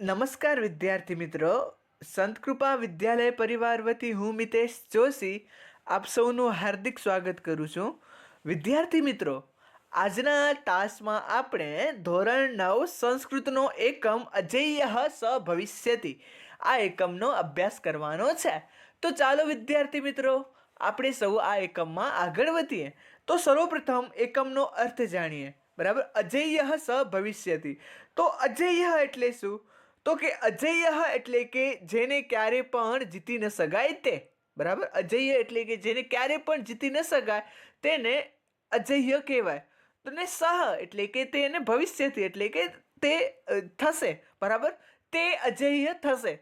નમસ્કાર વિદ્યાર્થી મિત્રો. સંત કૃપા વિદ્યાલય પરિવાર વતી હું મિતેશ જોશી આપ સૌનું હાર્દિક સ્વાગત કરું છું. વિદ્યાર્થી મિત્રો, આજના તાસમાં આપણે ધોરણ 9 સંસ્કૃતનો એકમ અજેયઃ સ ભવિષ્યતિ આ એકમનો અભ્યાસ કરવાનો છે. તો ચાલો વિદ્યાર્થી મિત્રો, આપણે સૌ આ એકમમાં આગળ વધીએ. તો સર્વપ્રથમ એકમનો અર્થ જાણીએ. બરાબર, અજેયઃ સ ભવિષ્યતિ. તો અજેય એટલે શું? તો કે અજેય એટલે કે જેને ક્યારે પણ જીતી ન શકાય તે. બરાબર, અજેય એટલે કે જેને ક્યારે પણ જીતી ન શકાય તેને અજેય કહેવાય. તો ને સહ એટલે કે તેને ભવિષ્યથી એટલે કે તે થશે. બરાબર, તે અજેય થશે.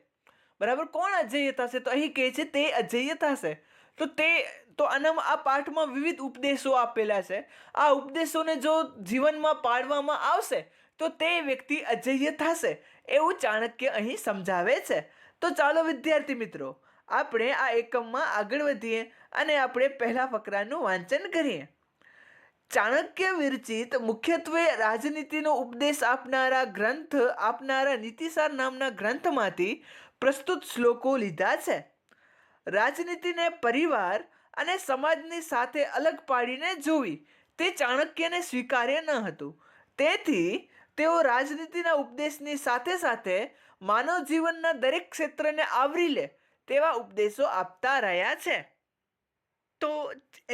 બરાબર, કોણ અજેય થશે? તો અહીં કહે છે તે અજેય થશે. તો આનામાં આ પાઠમાં વિવિધ ઉપદેશો આપેલા છે. આ ઉપદેશોને જો જીવનમાં પાડવામાં આવશે તો તે વ્યક્તિ અજેય થશે એવું ચાણક્ય અહીં સમજાવે છે. તો ચાલો વિદ્યાર્થી મિત્રો, આપણે આ એકમમાં આગળ વધીએ અને આપણે પહેલા ફકરાનું વાંચન કરીએ. ચાણક્ય વિરચિત મુખ્યત્વે રાજનીતિનો ઉપદેશ આપનારા નીતિસાર નામના ગ્રંથમાંથી પ્રસ્તુત શ્લોકો લીધા છે. રાજનીતિને પરિવાર અને સમાજની સાથે અલગ પાડીને જોવી તે ચાણક્યને સ્વીકાર્ય ન હતું. તેથી તેઓ રાજનીતિના ઉપદેશની સાથે સાથે માનવ જીવનના દરેક ક્ષેત્રને આવરી લે તેવા ઉપદેશો આપતા રહ્યા છે. તો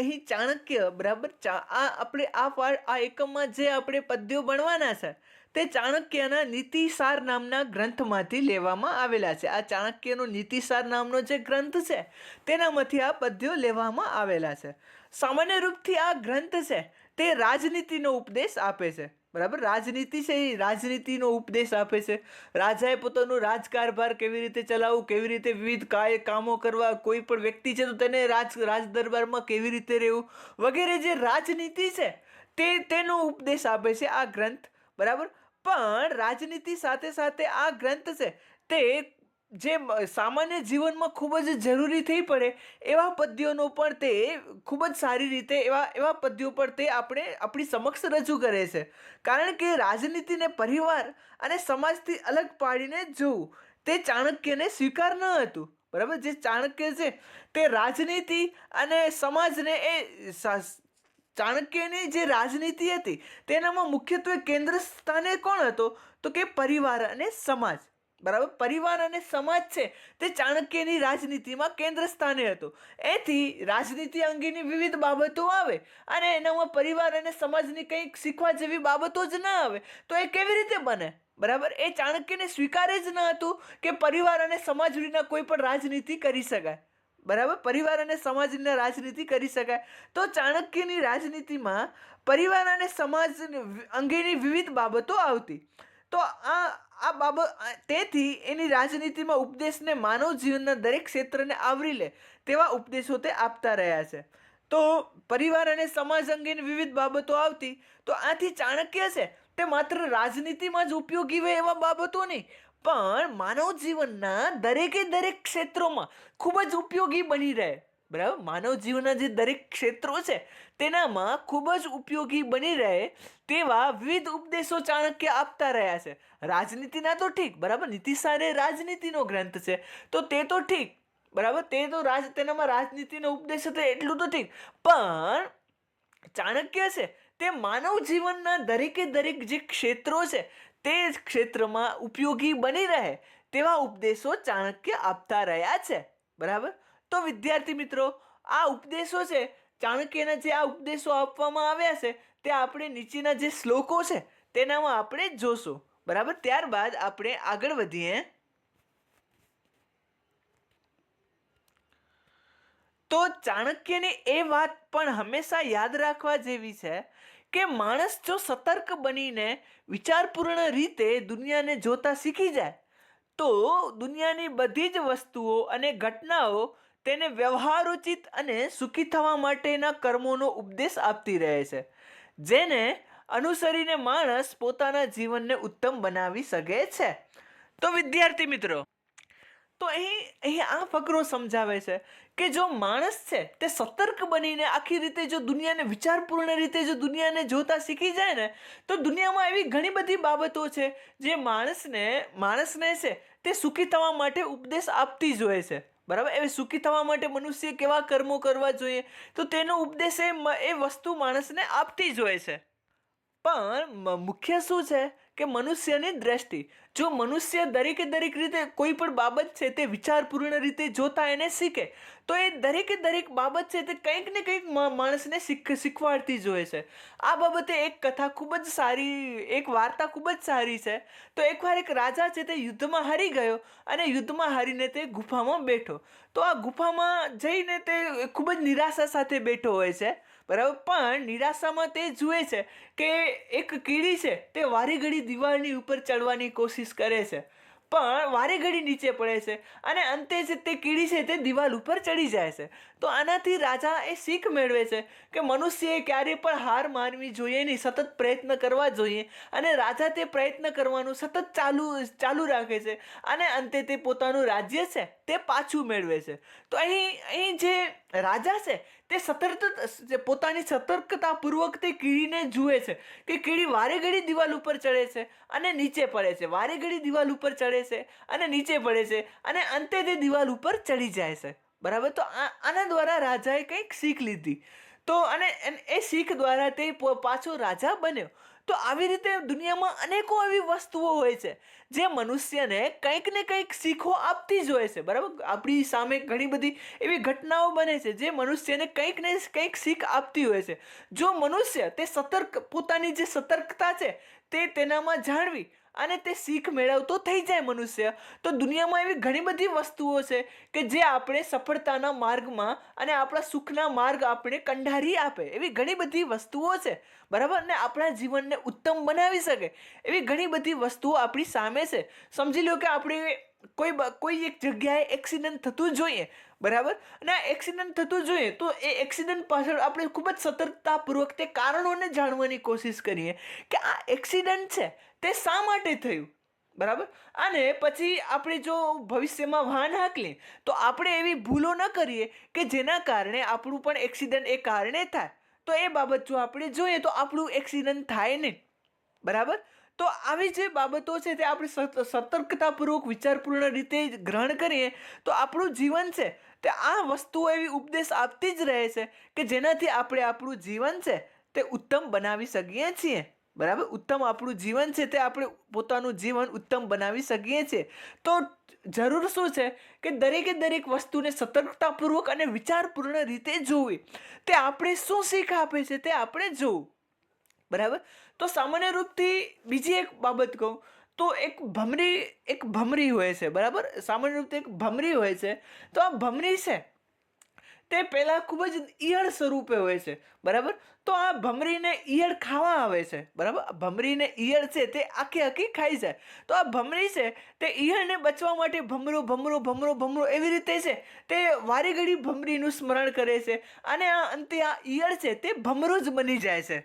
અહીં ચાણક્ય બરાબર આપણે આ એકમમાં જે આપણે પદ્યો ભણવાના છે તે ચાણક્યના નીતિસાર નામના ગ્રંથમાંથી લેવામાં આવેલા છે. આ ચાણક્યનો નીતિસાર નામનો જે ગ્રંથ છે તેનામાંથી આ પદ્યો લેવામાં આવેલા છે. સામાન્ય રૂપથી આ ગ્રંથ છે તે રાજનીતિનો ઉપદેશ આપે છે. બરાબર, રાજનીતિ છે એ રાજનીતિનો ઉપદેશ આપે છે. રાજાએ પોતાનો રાજકારભાર કેવી રીતે ચલાવવું, કેવી રીતે વિવિધ કામો કરવા, કોઈ પણ વ્યક્તિ છે તો તેને રાજ દરબારમાં કેવી રીતે રહેવું વગેરે જે રાજનીતિ છે તેનો ઉપદેશ આપે છે આ ગ્રંથ. બરાબર, પણ રાજનીતિ સાથે સાથે આ ગ્રંથ છે તે જે સામાન્ય જીવનમાં ખૂબ જ જરૂરી થઈ પડે એવા પદ્યોનો પણ તે ખૂબ જ સારી રીતે એવા પદ્યો પણ તે આપણી સમક્ષ રજૂ કરે છે. કારણ કે રાજનીતિને પરિવાર અને સમાજથી અલગ પાડીને જોવું તે ચાણક્યને સ્વીકાર ન હતું. બરાબર, જે ચાણક્ય છે તે રાજનીતિ અને સમાજને ચાણક્યની જે રાજનીતિ હતી તેનામાં મુખ્યત્વે કેન્દ્ર સ્થાને કોણ હતો? તો કે પરિવાર અને સમાજ. બરાબર, પરિવાર અને સમાજ છે તે ચાણક્યની રાજનીતિમાં કેન્દ્ર સ્થાને હતો. એથી રાજનીતિ અંગેની વિવિધ બાબતો આવે અને એનામાં પરિવાર અને સમાજની કંઈક શીખવા જેવી બાબતો જ ના આવે તો એ કેવી રીતે બને? બરાબર, એ ચાણક્યને સ્વીકારે જ ન હતું કે પરિવાર અને સમાજ વિના કોઈ પણ રાજનીતિ કરી શકાય. બરાબર, પરિવાર અને સમાજની રાજનીતિ કરી શકાય. તો ચાણક્યની રાજનીતિમાં પરિવાર અને સમાજ અંગેની વિવિધ બાબતો આવતી. તો આ બાબત તેથી એની રાજનીતિમાં ઉપદેશને માનવ જીવનના દરેક ક્ષેત્રને આવરી લે તેવા ઉપદેશો તે આપતા રહ્યા છે. તો પરિવાર અને સમાજ અંગેની વિવિધ બાબતો આવતી. તો આથી ચાણક્ય છે તે માત્ર રાજનીતિમાં જ ઉપયોગી હોય એવા બાબતો નહીં, પણ માનવ જીવનના દરેક ક્ષેત્રોમાં ખૂબ જ ઉપયોગી બની રહે. બરાબર, માનવ જીવનના જે દરેક ક્ષેત્રો છે તેનામાં ખૂબ જ ઉપયોગી બની રહે તેવા વિવિધ ઉપદેશો ચાણક્ય આપતા રહ્યા છે. રાજનીતિના તો ઠીક, બરાબર, નીતિસાર એ રાજનીતિનો ગ્રંથ છે તો તે તો ઠીક. બરાબર, તેનામાં રાજનીતિનો ઉપદેશ હતો એટલું તો ઠીક, પણ ચાણક્ય છે તે માનવ જીવનના દરેક જે ક્ષેત્રો છે તે ક્ષેત્રમાં ઉપયોગી બની રહે તેવા ઉપદેશો ચાણક્ય આપતા રહ્યા છે. બરાબર, તો વિદ્યાર્થી મિત્રો, આ ઉપદેશો છે ચાણક્યના જે આ ઉપદેશો આપવામાં આવ્યા છે તે આપણે નીચેના જે શ્લોકો છે તેનામાં આપણે જોશું. બરાબર, ત્યારબાદ આપણે આગળ વધીએ. તો ચાણક્યની એ વાત પણ હંમેશા યાદ રાખવા જેવી છે કે માણસ જો સતર્ક બનીને વિચારપૂર્ણ રીતે દુનિયાને જોતા શીખી જાય તો દુનિયાની બધી જ વસ્તુઓ અને ઘટનાઓ તેને વ્યવહારોચિત અને સુખી થવા માટેના કર્મોનો ઉપદેશ આપતી રહે છે, જેને અનુસરીને માણસ પોતાના જીવનને ઉત્તમ બનાવી શકે છે. તો વિદ્યાર્થી મિત્રો, તો અહીં આ ફકરો સમજાવે છે કે જો માણસ છે તે સતર્ક બનીને આખી રીતે જો દુનિયાને વિચારપૂર્ણ રીતે જો દુનિયાને જોતા શીખી જાય ને, તો દુનિયામાં એવી ઘણી બધી બાબતો છે જે માણસને છે તે સુખી થવા માટે ઉપદેશ આપતી જ હોય છે. બરાબર, એ સુખી થવા માટે મનુષ્ય કેવા કર્મો કરવા જોઈએ, તો તેનો ઉપદેશ એ વસ્તુ માણસને આપતી જ હોય છે. પણ મુખ્ય શું છે કે મનુષ્યની દ્રષ્ટિ, જો મનુષ્ય દરેકે દરેક રીતે કોઈ પણ બાબત છે તે વિચારપૂર્ણ રીતે જોતા એને શીખે, તો એ દરેકે દરેક બાબત છે તે કંઈક ને કંઈક માણસને શીખવાડતી જ હોય છે. આ બાબતે એક કથા ખૂબ જ સારી, એક વાર્તા ખૂબ જ સારી છે. તો એકવાર એક રાજા છે તે યુદ્ધમાં હારી ગયો અને યુદ્ધમાં હારીને તે ગુફામાં બેઠો. તો આ ગુફામાં જઈને તે ખૂબ જ નિરાશા સાથે બેઠો હોય છે. બરાબર, પણ નિરાશામાં તે જુએ છે કે એક કીડી છે તે વારે ઘડી દિવાલની ઉપર ચડવાની કોશિશ કરે છે, પણ વારે ઘડી નીચે પડે છે અને અંતે જ તે કીડી છે તે દિવાલ ઉપર ચડી જાય છે. તો આનાથી રાજા એ શીખ મેળવે છે કે મનુષ્યએ ક્યારેય પણ હાર માનવી જોઈએ નહીં, સતત પ્રયત્ન કરવા જોઈએ. અને રાજા તે પ્રયત્ન કરવાનું સતત ચાલુ રાખે છે અને અંતે તે પોતાનું રાજ્ય છે તે પાછું મેળવે છે. તો અહીં જે રાજા છે તે પોતાની સતર્કતાપૂર્વક તે કીડીને જુએ છે કે કીડી વારે ઘડી દિવાલ ઉપર ચડે છે અને નીચે પડે છે, વારે ઘડી દિવાલ ઉપર ચડે છે અને નીચે પડે છે અને અંતે તે દિવાલ ઉપર ચડી જાય છે. બરાબર, તો આના દ્વારા રાજાએ કંઈક શીખ લીધી. તો અને એ શીખ દ્વારા તે પાછો રાજા બન્યો. તો આવી રીતે દુનિયામાં અનેકો એવી વસ્તુઓ હોય છે જે મનુષ્યને કંઈક ને કંઈક શીખો આપતી જ હોય છે. બરાબર, આપણી સામે ઘણી બધી એવી ઘટનાઓ બને છે જે મનુષ્યને કંઈક ને કંઈક શીખ આપતી હોય છે. જો મનુષ્ય તે પોતાની જે સતર્કતા છે તે તેનામાં જાળવી અને તે શીખ મેળવતો થઈ જાય મનુષ્ય, તો દુનિયામાં એવી ઘણી બધી વસ્તુઓ છે કે જે આપણે સફળતાના માર્ગમાં અને આપણા સુખના માર્ગ આપણે કંડારી આપે. એવી ઘણી બધી વસ્તુઓ છે. બરાબર, ને આપણા જીવનને ઉત્તમ બનાવી શકે એવી ઘણી બધી વસ્તુઓ આપણી સામે છે. સમજી લો કે આપણે કોઈ એક જગ્યાએ એક્સિડન્ટ થતું જોઈએ. બરાબર, અને આ એક્સિડન્ટ થતું જોઈએ તો એ એક્સિડન્ટ પાછળ આપણે ખૂબ જ સતર્કતાપૂર્વક તે કારણોને જાણવાની કોશિશ કરીએ કે આ એક્સિડન્ટ છે તે શા માટે થયું. બરાબર, અને પછી આપણે જો ભવિષ્યમાં વાહન હાંકીએ તો આપણે એવી ભૂલો ન કરીએ કે જેના કારણે આપણું પણ એક્સિડન્ટ એ કારણે થાય. તો એ બાબત જો આપણે જોઈએ તો આપણું એક્સિડન્ટ થાય નહીં. બરાબર, તો આવી જે બાબતો છે તે આપણે સતર્કતાપૂર્વક વિચારપૂર્ણ રીતે ગ્રહણ કરીએ તો આપણું જીવન છે તે આ વસ્તુઓ એવી ઉપદેશ આપતી જ રહે છે કે જેનાથી આપણે આપણું જીવન છે તે ઉત્તમ બનાવી શકીએ છીએ. બરાબર, ઉત્તમ આપણું જીવન છે તે આપણે પોતાનું જીવન ઉત્તમ બનાવી શકીએ છીએ. તો જરૂર શું છે કે દરેકે દરેક વસ્તુને સતર્કતાપૂર્વક અને વિચારપૂર્ણ રીતે જોવી. તે આપણે શું શીખ આપે છે તે આપણે જોવું. બરાબર, તો સામાન્ય રૂપથી બીજી એક બાબત કહું તો એક ભમરી હોય છે. બરાબર, સામાન્ય રૂપથી એક ભમરી હોય છે. તો આ ભમરી છે તે પહેલા ખૂબ જ ઈયળ સ્વરૂપે હોય છે. બરાબર, તો આ ભમરીને ઈયળ ખાવા આવે છે. બરાબર, ભમરીને ઈયળ છે તે આખી ખાઈ જાય. તો આ ભમરી છે તે ઈયળને બચવા માટે ભમરો એવી રીતે છે તે વારે ઘડી ભમરીનું સ્મરણ કરે છે અને અંતે આ ઈયળ છે તે ભમરો જ બની જાય છે.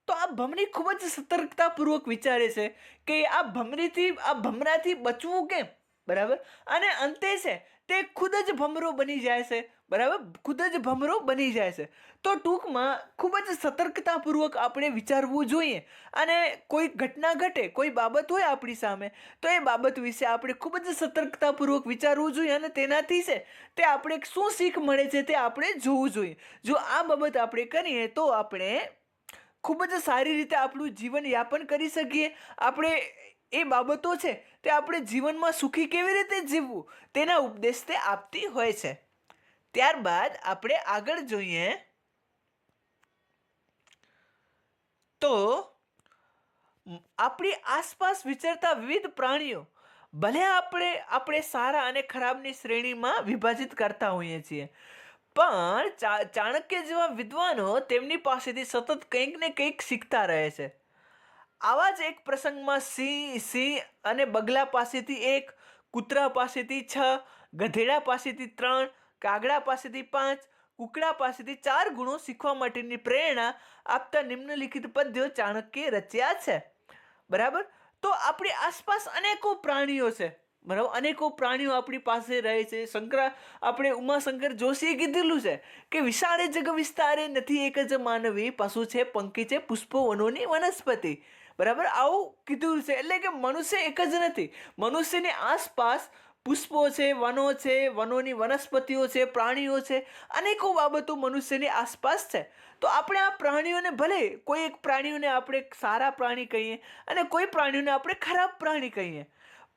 તો આ ભમરી ખૂબ જ સતર્કતાપૂર્વક વિચારે છે કે આ ભમરાથી બચવું કેમ. બરાબર, અને અંતે છે તે ખુદ જ ભમરો બની જાય છે. બરાબર, ખુદ જ ભમરો બની જાય છે. તો ટૂંકમાં ખૂબ જ સતર્કતાપૂર્વક આપણે વિચારવું જોઈએ અને કોઈ ઘટના ઘટે, કોઈ બાબત હોય આપણી સામે, તો એ બાબત વિશે આપણે ખૂબ જ સતર્કતાપૂર્વક વિચારવું જોઈએ અને તેનાથી છે તે આપણે શું શીખ મળે છે તે આપણે જોવું જોઈએ. જો આ બાબત આપણે કરીએ તો આપણે ખૂબ જ સારી રીતે આપણું જીવન યાપન કરી શકીએ. આપણે એ બાબતો છે તે આપણે જીવનમાં સુખી કેવી રીતે જીવવું તેના ઉપદેશ તે આપતી હોય છે. ત્યારબાદ આપણે આગળ જોઈએ તો આપણી આસપાસ વિચરતા વિવિધ પ્રાણીઓ ભલે આપણે સારા અને ખરાબની શ્રેણીમાં વિભાજિત કરતા હોઈએ છીએ, પણ ચાણક્ય જેવા વિદ્વાનો તેમની પાસેથી સતત કંઈક ને કંઈક શીખતા રહે છે. આવા જ એક પ્રસંગમાં સિંહ અને બગલા પાસેથી 1, કૂતરા પાસેથી 6, ગધેડા પાસેથી 3, કાગડા પાસેથી 5, કુકડા પાસેથી 4 ગુણો શીખવા માટેની પ્રેરણા આપતા નિમ્નલિખિત પદ્યો ચાણક્યે રચ્યા છે. બરાબર, તો આપણી આસપાસ અનેકો પ્રાણીઓ છે. બરાબર, અનેકો પ્રાણીઓ આપણી પાસે રહે છે. આપણે ઉમાશંકર જોશીએ કીધેલું છે કે વિશાળે જગ વિસ્તારે નથી એક જ માનવી, પશુ છે પંખી છે પુષ્પો વનોની વનસ્પતિ. બરાબર, આવું કીધું છે. એટલે કે મનુષ્ય એક જ નથી, મનુષ્યની આસપાસ પુષ્પો છે, વનો છે, વનોની વનસ્પતિઓ છે, પ્રાણીઓ છે, અનેકો બાબતો મનુષ્યની આસપાસ છે. તો આપણે આ પ્રાણીઓને, ભલે કોઈ એક પ્રાણીઓને આપણે સારા પ્રાણી કહીએ અને કોઈ પ્રાણીઓને આપણે ખરાબ પ્રાણી કહીએ,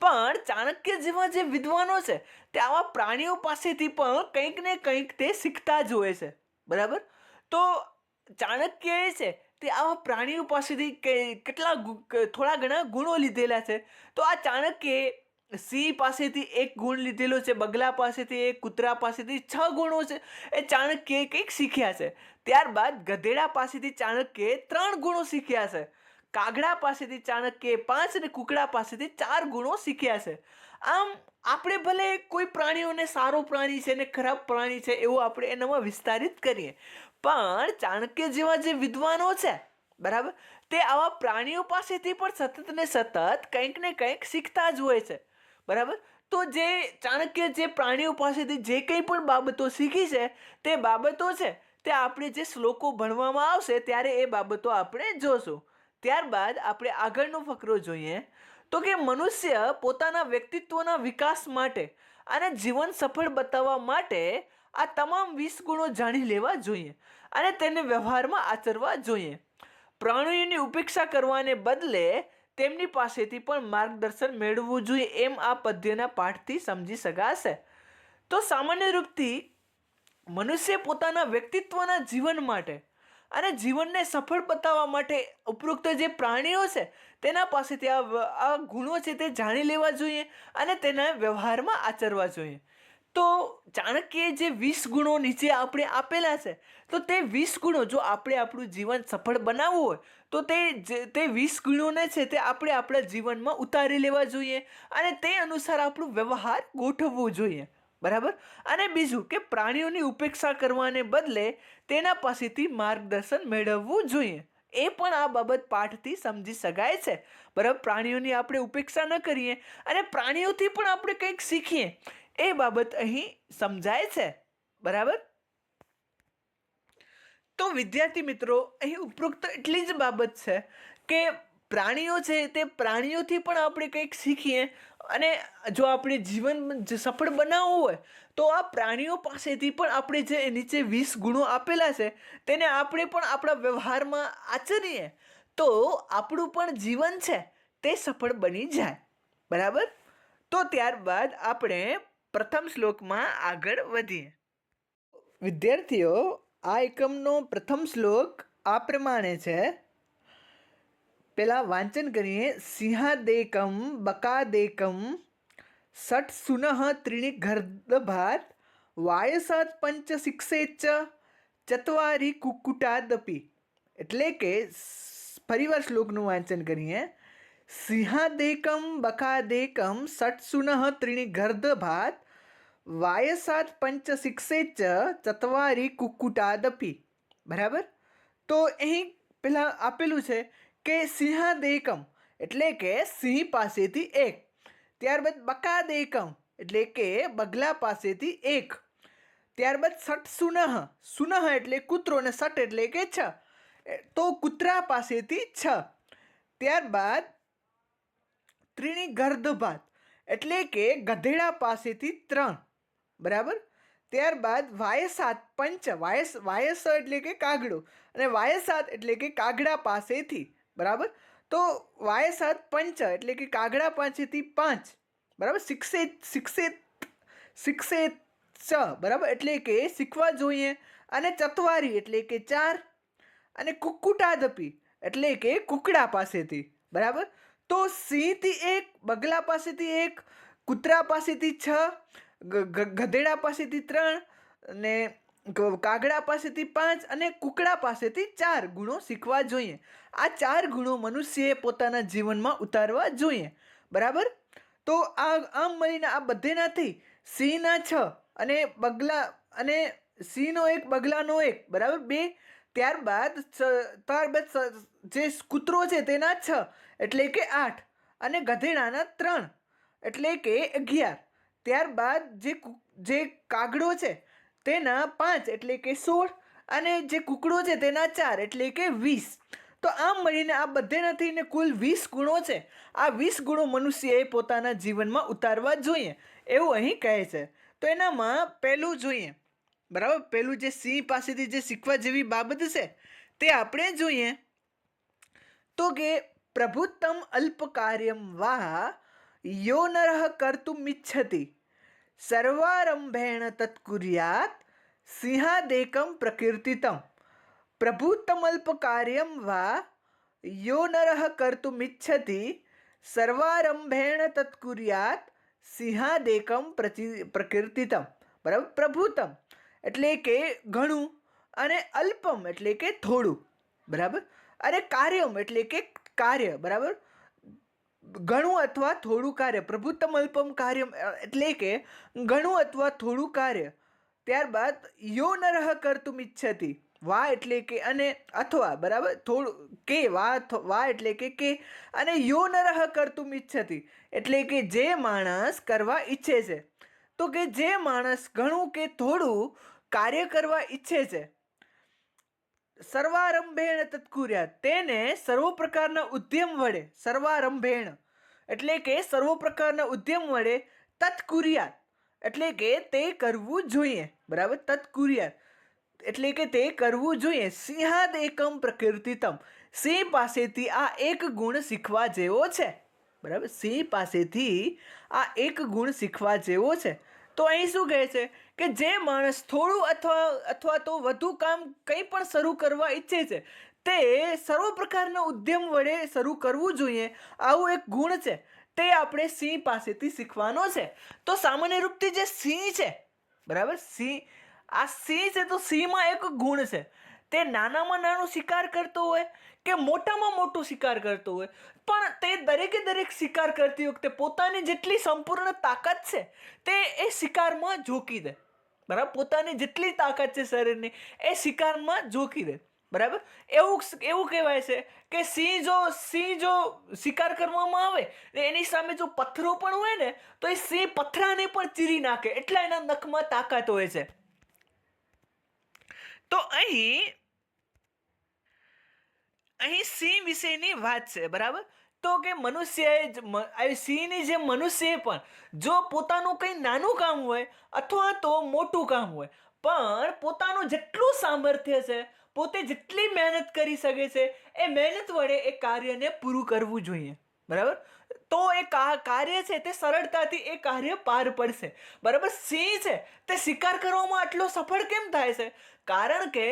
પણ ચાણક્ય જેવા જે વિદ્વાનો છે તે આવા પ્રાણીઓ પાસેથી પણ કંઈક ને કંઈક તે શીખતા જ હોય છે. બરાબર, તો ચાણક્ય એ છે તે આવા પ્રાણીઓ પાસેથી થોડા ઘણા ગુણો લીધેલા છે. તો આ ચાણક્યએ સિંહ પાસેથી એક ગુણ લીધેલો છે, બગલા પાસેથી એક, કૂતરા પાસેથી 6 ગુણો છે એ ચાણક્યએ કંઈક શીખ્યા છે. ત્યારબાદ ગધેડા પાસેથી ચાણક્યએ 3 ગુણો શીખ્યા છે, કાગડા પાસેથી ચાણક્યએ 5 અને કુકડા પાસેથી 4 ગુણો શીખ્યા છે. આમ આપણે ભલે કોઈ પ્રાણીઓને સારો પ્રાણી છે ને ખરાબ પ્રાણી છે એવું આપણે એનામાં વિસ્તારિત કરીએ, પણ ચાણક્ય જેવા જે વિદ્વાનો છે, બરાબર, તે આવા પ્રાણીઓ પાસેથી પણ સતત ને સતત કંઈક ને કંઈક શીખતા જ હોય છે. બરાબર, તો જે ચાણક્ય જે પ્રાણીઓ પાસેથી જે કંઈ પણ બાબતો શીખી છે તે બાબતો છે તે આપણે જે શ્લોકો ભણવામાં આવશે ત્યારે એ બાબતો આપણે જોશું. ત્યારબાદ આપણે આગળનો ફકરો જોઈએ તો કે મનુષ્ય પોતાના વ્યક્તિત્વના વિકાસ માટે અને જીવન સફળ બતાવવા માટે આ તમામ 20 ગુણો જાણી લેવા જોઈએ અને તેને વ્યવહારમાં આચરવા જોઈએ. પ્રાણીઓની ઉપેક્ષા કરવાને બદલે તેમની પાસેથી પણ માર્ગદર્શન મેળવવું જોઈએ, એમ આ પદ્યના પાઠથી સમજી શકાશે. તો સામાન્ય રૂપથી મનુષ્ય પોતાના વ્યક્તિત્વના જીવન માટે અને જીવનને સફળ બતાવવા માટે ઉપરોક્ત જે પ્રાણીઓ છે તેના પાસેથી આ ગુણો છે તે જાણી લેવા જોઈએ અને તેના વ્યવહારમાં આચરવા જોઈએ. તો ચાણક્યએ જે 20 ગુણો નીચે આપણે આપેલા છે, તો તે 20 ગુણો જો આપણે આપણું જીવન સફળ બનાવવું હોય તો તે 20 ગુણોને છે તે આપણે આપણા જીવનમાં ઉતારી લેવા જોઈએ અને તે અનુસાર આપણું વ્યવહાર ગોઠવવું જોઈએ. બરાબર, અને બીજું કે પ્રાણીઓની ઉપેક્ષા કરવાને બદલે તેના પાસેથી માર્ગદર્શન મેળવવું જોઈએ. એ પણ આ બાબત પાઠથી સમજી શકાય છે. બરાબર, પ્રાણીઓની આપણે ઉપેક્ષા ન કરીએ અને પ્રાણીઓથી પણ આપણે કંઈક શીખીએ, એ બાબત અહીં સમજાય છે. બરાબર, તો વિદ્યાર્થી મિત્રો, અહીં ઉપરોક્ત એટલી જ બાબત છે કે પ્રાણીઓ છે તે પ્રાણીઓથી પણ આપણે કંઈક શીખીએ અને જો આપણે જીવન સફળ બનાવવું હોય તો આ પ્રાણીઓ પાસેથી પણ આપણે જે નીચે 20 ગુણો આપેલા છે તેને આપણે પણ આપણા વ્યવહારમાં આચરીએ તો આપણું પણ જીવન છે તે સફળ બની જાય. બરાબર, તો ત્યારબાદ આપણે પ્રથમ શ્લોકમાં આગળ વધીએ. વિદ્યાર્થીઓ, આ એકમનો પ્રથમ શ્લોક આ પ્રમાણે છે. પેલા વાંચન કરીએ. સિંહાદેકમ બકાદેકમ ષટ સુનઃ ત્રીણિ ગર્દભાત વાયસાત પંચ શિક્ષેચ ચત્વારી કુક્કુટાદપી. એટલે કે ફરીવાર શ્લોકનું વાંચન કરીએ. સિંહાદેકમ બકાદેકમ ષટ સુનઃ ત્રીણિ ગર્દભાત વાયસાત પંચ શિક્ષેચ ચત્વારી કુક્કુટાદપી. બરાબર, તો અહીં પેલા આપેલું છે કે સિંહાદેકમ એટલે કે સિંહ પાસેથી એક, ત્યારબાદ બકાદેકમ એટલે કે બગલા પાસેથી એક, ત્યારબાદ ષટ સુનઃ, સુનઃ એટલે કૂતરો અને ષટ એટલે કે 6, તો કૂતરા પાસેથી 6, ત્યારબાદ ત્રીણિ ગર્દભાત એટલે કે ગધેડા પાસેથી 3. બરાબર, ત્યારબાદ વાયસાત પંચ, વાયસ એટલે કે કાગડો અને વાયસાત એટલે કે કાગડા પાસેથી. બરાબર, તો વાયસાત પંચ એટલે કે કાગડા પાસેથી 5. બરાબર, શિક્ષેત બરાબર એટલે કે શીખવા જોઈએ, અને ચત્વારી એટલે કે 4, અને કુક્કુટાદપી એટલે કે કુકડા પાસેથી. બરાબર, તો સિંહથી 1, બગલા પાસેથી 1, કૂતરા પાસેથી 6, ગધેડા પાસેથી 3 અને કાગડા પાસેથી 5 અને કુકડા પાસેથી 4 ગુણો શીખવા જોઈએ. આ 4 ગુણો મનુષ્યએ પોતાના જીવનમાં ઉતારવા જોઈએ. બરાબર, તો આમ મળીને આ બધેનાથી સિંહના 6 અને બગલા અને સિંહનો 1 બગલાનો 1, બરાબર 2, ત્યારબાદ જે કૂતરો છે તેના 6 એટલે કે 8 અને ગધેડાના 3 એટલે કે 11. ત્યારબાદ જે કાગડો છે તેના 5 એટલે કે 16, અને જે કુકડો છે તેના 4 એટલે કે 20. તો આમ મળીને આ બધેના થઈને કુલ 20 ગુણો છે. આ 20 ગુણો મનુષ્યએ પોતાના જીવનમાં ઉતારવા જોઈએ એવું અહીં કહે છે. તો એનામાં પહેલું જોઈએ, બરાબર. પહેલું જે સિંહ પાસેથી જે શીખવા જેવી બાબત છે તે આપણે જોઈએ તો કે પ્રભુત્તમ અલ્પ કાર્યમ વા યો નરઃ કર્તુમિચ્છતિ સર્વારંભેણ તત્કુર્યાત સિંહાદેકમ પ્રકીર્તિતમ. પ્રભુત્તમલ્પ કાર્યમ વા યો નરઃ કર્તુમિચ્છતિ સર્વારંભેણ તત્કુર્યાત સિંહાદેકમ પ્રકીર્તિતમ. બરાબર. પ્રભુત્તમ એટલે કે ઘણું, અને અલ્પમ એટલે કે થોડું, બરાબર. અને કાર્યમ એટલે કે કાર્ય, બરાબર. ઘણું અથવા થોડું કાર્ય. પ્રભુત્તમ અલ્પમ કાર્યમ એટલે કે ઘણું અથવા થોડું કાર્ય. ત્યારબાદ યો નરઃ કર્તુમ ઈચ્છતિ, વા એટલે કે અને અથવા, બરાબર. થોડું કે વા એટલે કે અને યો નરઃ કર્તુમ ઈચ્છતિ એટલે કે જે માણસ કરવા ઈચ્છે છે. તો કે જે માણસ ઘણું કે થોડું કાર્ય કરવા ઈચ્છે છે, સર્વારંભેણ તત્કુર્યાત તેને સર્વ પ્રકારના ઉદ્યમ વડે, સર્વારંભેણ એટલે કે સર્વ પ્રકારના ઉદ્યમ વડે તત્કુર્યાત એટલે કે તે કરવું જોઈએ, બરાબર. તત્કુર્યાત એટલે કે તે કરવું જોઈએ. સિંહાદ એકમ પ્રકીર્તિતમ, સિંહ પાસેથી આ એક ગુણ શીખવા જેવો છે, બરાબર. સિંહ પાસેથી આ એક ગુણ શીખવા જેવો છે. તો અહીં શું કહે છે કે જે માણસ થોડું અથવા તો વધુ કામ કંઈ પણ શરૂ કરવા ઈચ્છે છે તે સર્વ પ્રકારના ઉદ્યમ વડે શરૂ કરવું જોઈએ. આવું એક ગુણ છે તે આપણે સિંહ પાસેથી શીખવાનો છે. તો સામાન્ય રૂપથી જે સિંહ છે, બરાબર, સિંહ છે તો સિંહમાં એક ગુણ છે. તે નાનામાં નાનો શિકાર કરતો હોય કે મોટામાં મોટો શિકાર કરતો હોય, પણ તે દરેક શિકાર કરતી વખતે પોતાની જેટલી સંપૂર્ણ તાકાત છે તે એ શિકારમાં ઝોકી દે, બરાબર. પોતાની જેટલી તાકાત છે શરીરની એ શિકારમાં ઝોકી દે, બરાબર. એવું કહેવાય છે કે સિંહ જો શિકાર કરવામાં આવે ને એની સામે જો પથ્થરો પણ હોય ને તો એ સિંહ પથરાને પણ ચીરી નાખે, એટલા એના નખમાં તાકાત હોય છે. તો અહીં સિંહ વિશેની વાત છે, બરાબર. તો કે સિંહની જેમ મનુષ્યએ પણ જો પોતાનું કંઈ નાનું કામ હોય અથવા તો મોટું કામ હોય, પણ પોતાનું જેટલું સામર્થ્ય છે, પોતે જેટલી મહેનત કરી શકે છે એ મહેનત વડે એ કાર્યને પૂરું કરવું જોઈએ, બરાબર. તો એ કાર્ય છે તે સરળતાથી એ કાર્ય પાર પડશે, બરાબર. સિંહ છે તે શિકાર કરવામાં આટલો સફળ કેમ થાય છે? કારણ કે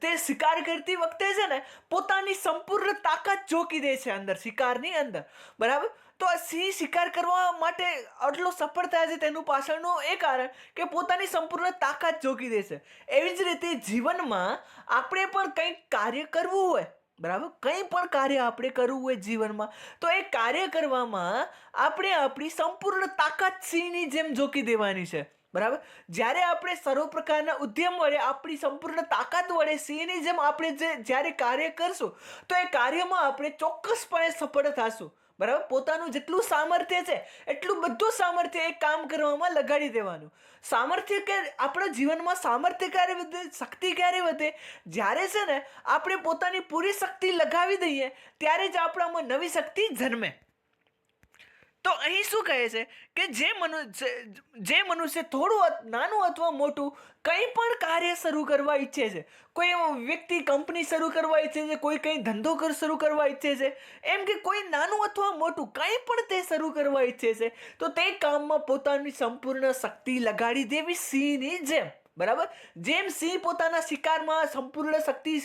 તે શિકાર કરતી વખતે છે ને પોતાની સંપૂર્ણ તાકાત ઝોકી દે છે અંદર, શિકારની અંદર, બરાબર. તો આ સિંહ શિકાર કરવા માટે આટલો સફળ થાય છે તેનું પાછળનું એ કારણ કે પોતાની સંપૂર્ણ તાકાત ઝોકી દે છે. એવી જ રીતે જીવનમાં આપણે પણ કંઈક કાર્ય કરવું હોય, બરાબર. કંઈ પણ કાર્ય આપણે કરવું હોય જીવનમાં, તો એ કાર્ય કરવામાં આપણે આપણી સંપૂર્ણ તાકાત સિંહની જેમ ઝોકી દેવાની છે, બરાબર. જ્યારે આપણે સર્વ પ્રકારના ઉદ્યમ વડે આપણી સંપૂર્ણ તાકાત વડે સિંહની જેમ આપણે જ્યારે કાર્ય કરશું તો એ કાર્યમાં આપણે ચોક્કસપણે સફળ થશું, બરાબર. પોતાનું જેટલું સામર્થ્ય છે એટલું બધું સામર્થ્ય એ કામ કરવામાં લગાડી દેવાનું. સામર્થ્ય કે આપણા જીવનમાં સામર્થ્ય ક્યારે વધે, શક્તિ ક્યારે વધે? જ્યારે છે ને આપણે પોતાની પૂરી શક્તિ લગાવી દઈએ ત્યારે જ આપણામાં નવી શક્તિ જન્મે. તો અહીં શું કહે છે કે જે મનુષ્ય થોડું નાનું અથવા મોટું કંઈ પણ કાર્ય શરૂ કરવા ઈચ્છે છે, કોઈ વ્યક્તિ કંપની શરૂ કરવા ઈચ્છે છે, કોઈ કંઈ ધંધો શરૂ કરવા ઈચ્છે છે, એમ કે કોઈ નાનું અથવા મોટું કંઈ પણ તે શરૂ કરવા ઈચ્છે છે, તો તે કામમાં પોતાની સંપૂર્ણ શક્તિ લગાડી દેવી સિંહની જેમ, બરાબર. જેમ સિંહ પોતાના શિકારમાં સંપૂર્ણ શક્તિ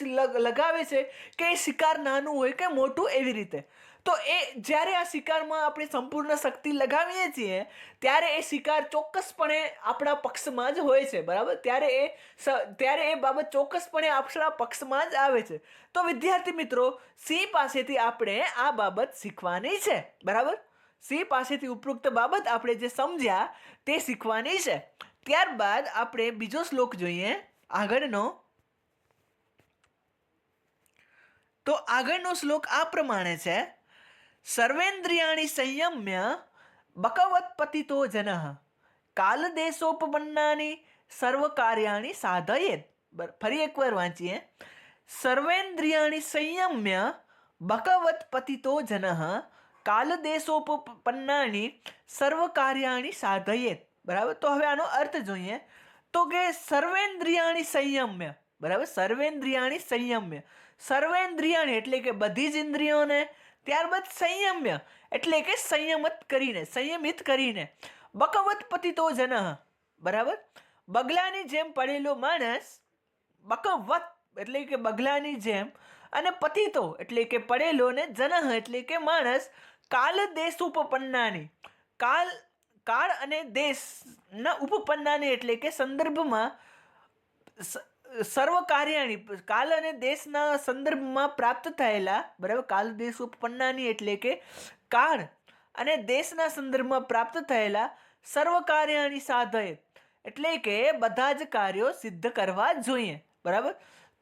લગાવે છે કે શિકાર નાનું હોય કે મોટું, એવી રીતે તો એ જ્યારે આ શિકારમાં આપણે સંપૂર્ણ શક્તિ લગાવીએ છીએ ત્યારે એ શિકાર ચોક્કસપણે આપણા પક્ષમાં જ હોય છે, બરાબર. ત્યારે એ બાબત ચોક્કસપણે આપણા પક્ષમાં જ આવે છે. તો વિદ્યાર્થી મિત્રો, સિંહ પાસેથી આપણે આ બાબત શીખવાની છે, બરાબર. સિંહ પાસેથી ઉપરોક્ત બાબત આપણે જે સમજ્યા તે શીખવાની છે. ત્યારબાદ આપણે બીજો શ્લોક જોઈએ આગળનો. તો આગળનો શ્લોક આ પ્રમાણે છે: સર્વેન્દ્રિયાણી સંયમ્ય બકવત પતિતો જનઃ કાલદેશોપપન્નાની સર્વકાર્યાણી સાધયેત. ફરી એકવાર વાંચીએ. સર્વેન્દ્રિયાણી સંયમ્ય બકવત પતિતો જનઃ કાલદેશોપપન્નાની સર્વકાર્યાણી સાધયેત. બરાબર. તો હવે આનો અર્થ જોઈએ તો કે સર્વેન્દ્રિયાણી સંયમ્ય. બરાબર. સર્વેન્દ્રિયાણી સંયમ્ય. સર્વેન્દ્રિયાણી એટલે કે બધી જ ઇન્દ્રિયોને, ત્યારબાદ સંયમ્ય એટલે કે સંયમિત કરીને બકવત પતિતો જનઃ. બરાબર. બગલાની જેમ પડેલો માણસ, બકવત એટલે કે બગલાની જેમ, અને પતિતો એટલે કે પડેલો, ને જનઃ એટલે કે માણસ, કાલ દેશ ઉપપન્નાની, કાળ અને દેશના ઉપપન્નાની એટલે કે સંદર્ભમાં, સર્વ કાર્યાણી કાલ અને દેશના સંદર્ભમાં પ્રાપ્ત થયેલા. બરાબર. કાલ દેશ ઉપપન્નાની એટલે કે કાળ અને દેશના સંદર્ભમાં પ્રાપ્ત થયેલા સર્વ કાર્યાણી સાધય એટલે કે બધા જ કાર્યો સિદ્ધ કરવા જોઈએ. બરાબર.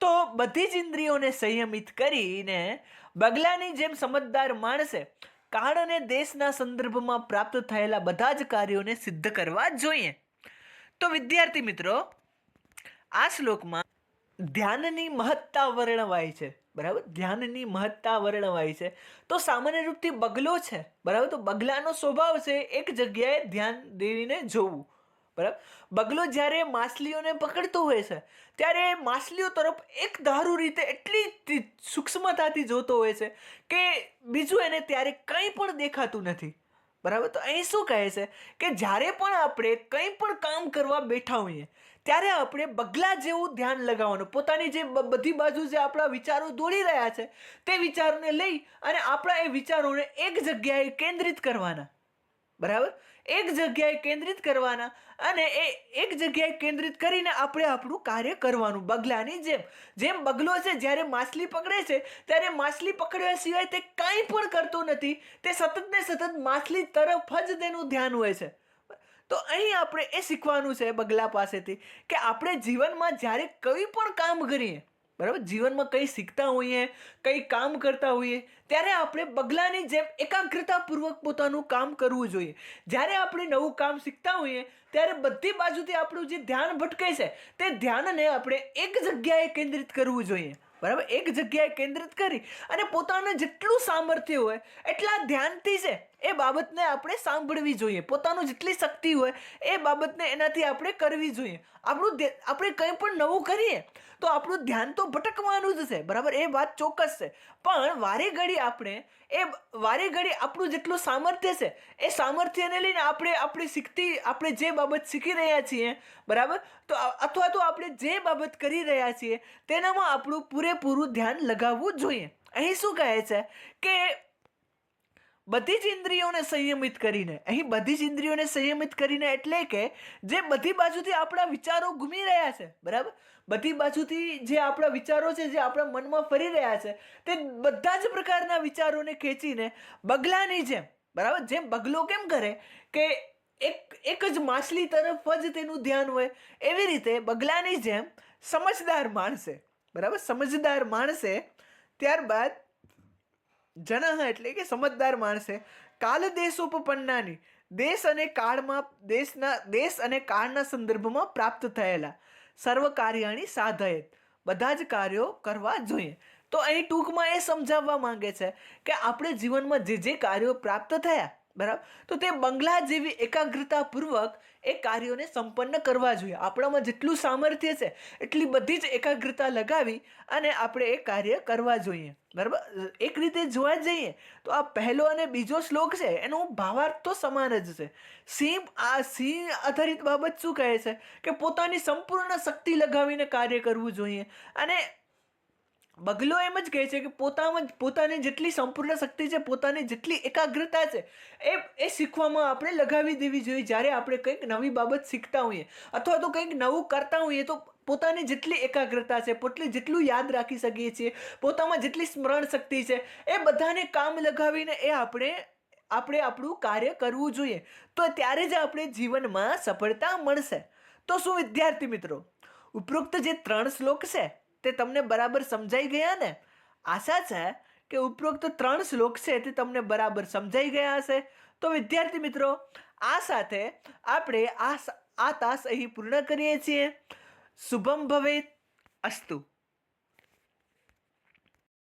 તો બધી જ ઇન્દ્રિયોને સંયમિત કરીને બગલાની જેમ સમજદાર માણસે કાળ અને દેશના સંદર્ભમાં પ્રાપ્ત થયેલા બધા જ કાર્યોને સિદ્ધ કરવા જોઈએ. તો વિદ્યાર્થી મિત્રો, આ શ્લોકમાં ધ્યાનની મહત્તા વર્ણવાય છે. બરાબર. ધ્યાનની મહત્તા વર્ણવાય છે. તો સામાન્ય રૂપથી બગલો છે. બરાબર. તો બગલાનો સ્વભાવ છે એક જગ્યાએ ધ્યાન દેવીને જોવું. બરાબર. બગલો જ્યારે માછલીઓને પકડતો હોય છે ત્યારે માછલીઓ તરફ એક ધારું રીતે એટલી સૂક્ષ્મતાથી જોતો હોય છે કે બીજું એને ત્યારે કંઈ પણ દેખાતું નથી. બરાબર. તો અહીં શું કહે છે કે જ્યારે પણ આપણે કંઈ પણ કામ કરવા બેઠા હોઈએ ત્યારે આપણે બગલા જેવું ધ્યાન લગાવવાનું. પોતાની જે બધી બાજુ જે આપણા વિચારો દોડી રહ્યા છે તે વિચારોને લઈ અને આપણા એ વિચારોને એક જગ્યાએ કેન્દ્રિત કરવાના. બરાબર. એક જગ્યાએ કેન્દ્રિત કરવાના અને એ એક જગ્યાએ કેન્દ્રિત કરીને આપણે આપણું કાર્ય કરવાનું. બગલાની જેમ બગલો છે જ્યારે માછલી પકડે છે ત્યારે માછલી પકડ્યા સિવાય તે કાંઈ પણ કરતો નથી. તે સતત ને સતત માછલી તરફ જ તેનું ધ્યાન હોય છે. તો અહીં આપણે એ શીખવાનું છે બગલા પાસેથી કે આપણે જીવનમાં જ્યારે કંઈ પણ કામ કરીએ, બરાબર, જીવનમાં કંઈ શીખતા હોઈએ, કંઈ કામ કરતા હોઈએ ત્યારે આપણે બગલાની જેમ એકાગ્રતાપૂર્વક પોતાનું કામ કરવું જોઈએ. જ્યારે આપણે નવું કામ શીખતા હોઈએ ત્યારે બધી બાજુથી આપણું જે ધ્યાન ભટકે છે તે ધ્યાનને આપણે એક જગ્યાએ કેન્દ્રિત કરવું જોઈએ. બરાબર. એક જગ્યાએ કેન્દ્રિત કરી અને પોતાનું જેટલું સામર્થ્ય હોય એટલા ધ્યાનથી છે એ બાબતને આપણે સાંભળવી જોઈએ. પોતાનું જેટલી શક્તિ હોય એ બાબતને એનાથી આપણે કરવી જોઈએ. આપણે કંઈ પણ નવું કરીએ તો આપણું ધ્યાન તો ભટકવાનું જ છે. બરાબર. એ વાત ચોક્કસ છે. પણ વારે ઘડી આપણું જેટલું સામર્થ્ય છે એ સામર્થ્યને લઈને આપણે જે બાબત શીખી રહ્યા છીએ, બરાબર, તો અથવા તો આપણે જે બાબત કરી રહ્યા છીએ તેનામાં આપણું પૂરેપૂરું ધ્યાન લગાવવું જોઈએ. અહીં શું કહે છે કે બધી જ ઇન્દ્રિયોને સંયમિત કરીને, અહીં બધી જ ઇન્દ્રિયોને સંયમિત કરીને એટલે કે જે બધી બાજુથી આપણા વિચારો ઘૂમી રહ્યા છે, બરાબર, બધી બાજુથી જે આપણા વિચારો છે, જે આપણા મનમાં ફરી રહ્યા છે, તે બધા જ પ્રકારના વિચારોને ખેંચીને બગલાની જેમ, બરાબર, જેમ બગલો કેમ કરે કે એક જ માછલી તરફ જ તેનું ધ્યાન હોય, એવી રીતે બગલાની જેમ સમજદાર માણસે, બરાબર, સમજદાર માણસે ત્યારબાદ જનઃ એટલે કે સમજદાર માણસે કાલ દેશોપપન્નાની દેશ અને કાળના સંદર્ભમાં પ્રાપ્ત થયેલા સર્વ કાર્યાણી સાધયેત બધા જ કાર્યો કરવા જોઈએ. તો અહીં ટૂંકમાં એ સમજાવવા માંગે છે કે આપણે જીવનમાં જે કાર્યો પ્રાપ્ત થયા, બરાબર, તો તે બંગલા જેવી એકાગ્રતાપૂર્વક એ કાર્યોને સંપન્ન કરવા જોઈએ. આપણામાં જેટલું સામર્થ્ય છે એટલી બધી જ એકાગ્રતા લગાવી અને આપણે એ કાર્ય કરવા જોઈએ. બરાબર. એક રીતે જોવા જઈએ તો આ પહેલો અને બીજો શ્લોક છે એનો ભાવાર્થ તો સમાન જ છે. સિંહ આધારિત બાબત શું કહે છે કે પોતાની સંપૂર્ણ શક્તિ લગાવીને કાર્ય કરવું જોઈએ, અને બગલો એમ જ કહે છે કે પોતાની જેટલી સંપૂર્ણ શક્તિ છે, પોતાની જેટલી એકાગ્રતા છે એ શીખવામાં આપણે લગાવી દેવી જોઈએ. જ્યારે આપણે કંઈક નવી બાબત શીખતા હોઈએ અથવા તો કંઈક નવું કરતા હોઈએ તો પોતાની જેટલી એકાગ્રતા છે, જેટલું યાદ રાખી શકીએ છીએ, પોતામાં જેટલી સ્મરણ શક્તિ છે, એ બધાને કામ લગાવીને આપણે આપણું કાર્ય કરવું જોઈએ. તો ત્યારે જ આપણે જીવનમાં સફળતા મળશે. તો શું વિદ્યાર્થી મિત્રો, ઉપરોક્ત જે 3 શ્લોક છે તે તમને બરાબર સમજાઈ ગયા ને? આશા છે કે ઉપરોક્ત 3 શ્લોક છે તે તમને બરાબર સમજાઈ ગયા હશે. તો વિદ્યાર્થી મિત્રો, આ સાથે આપણે આ તાસ અહીં પૂર્ણ કરીએ છીએ. શુભમ ભવેત. અસ્તુ.